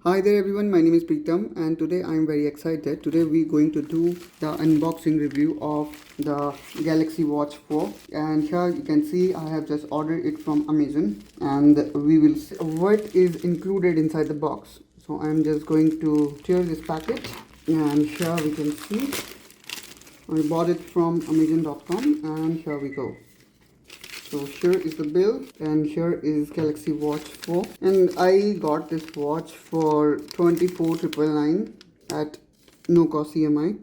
Hi there everyone, my name is Preetam and today I am very excited. Today we're going to do the unboxing review of the Galaxy Watch 4, and here you can see I have just ordered it from Amazon, and we will see what is included inside the box. So I'm just going to tear this package, and here we can see I bought it from Amazon.com, and here we go. So here is the bill, and here is Galaxy Watch 4, and I got this watch for 24,999 at no cost EMI.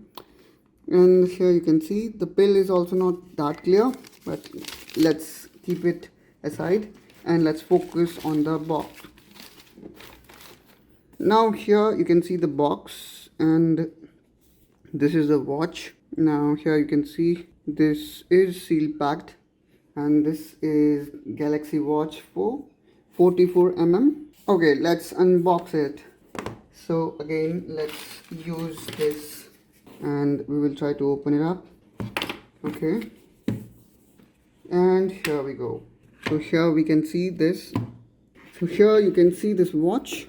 And here you can see the bill is also not that clear, but let's keep it aside and let's focus on the box. Now here you can see the box, and this is the watch. Now here you can see this is seal packed, and this is Galaxy Watch 4 44mm. Okay, let's unbox it. So again, let's use this and we will try to open it up. Okay, and here we go. So here we can see this. So here you can see this watch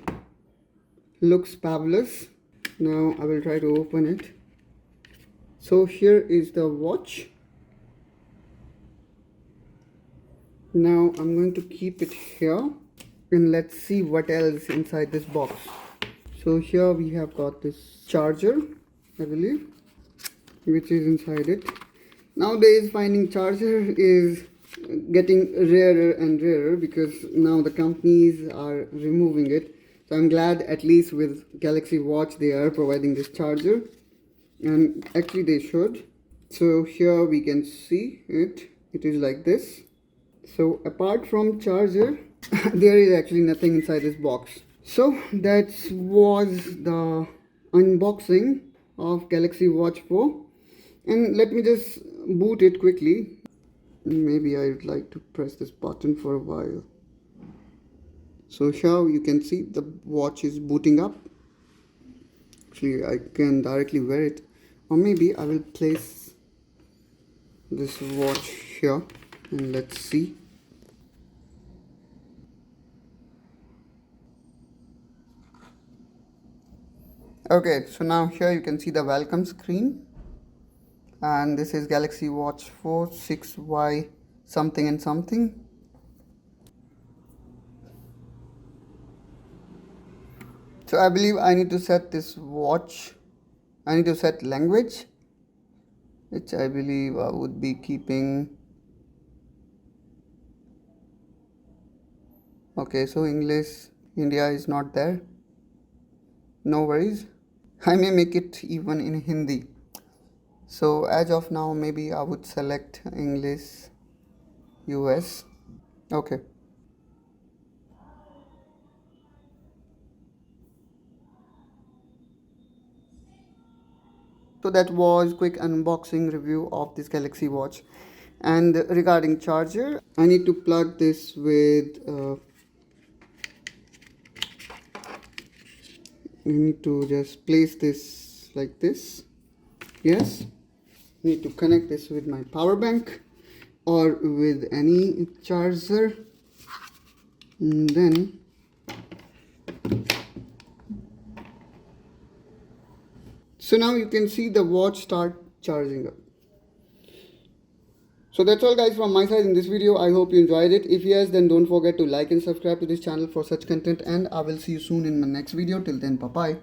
looks fabulous. Now I will try to open it. So here is the watch. Now I'm going to keep it here and let's see what else inside this box. So here we have got this charger, I believe, which is inside it. Nowadays finding charger is getting rarer and rarer because now the companies are removing it. So I'm glad at least with Galaxy Watch they are providing this charger, and actually they should. So here we can see it is like this. So apart from charger there is actually nothing inside this box. So that was the unboxing of Galaxy Watch 4, and let me just boot it quickly. Maybe I would like to press this button for a while. So here you can see the watch is booting up. Actually I can directly wear it, or maybe I will place this watch here and let's see. Okay, so now here you can see the welcome screen, and this is Galaxy Watch 4 6Y something and something. So I believe I need to set this watch, I need to set language, which I believe I would be keeping. Okay, so English India is not there, no worries. I may make it even in Hindi. So as of now maybe I would select English US. Okay. So that was quick unboxing review of this Galaxy Watch. And regarding charger, I need to plug this with you need to just place this like this. Yes, need to connect this with my power bank or with any charger, and then so now you can see the watch start charging up. So that's all guys from my side in this video. I hope you enjoyed it. If yes, then don't forget to like and subscribe to this channel for such content, and I will see you soon in my next video. Till then, bye bye.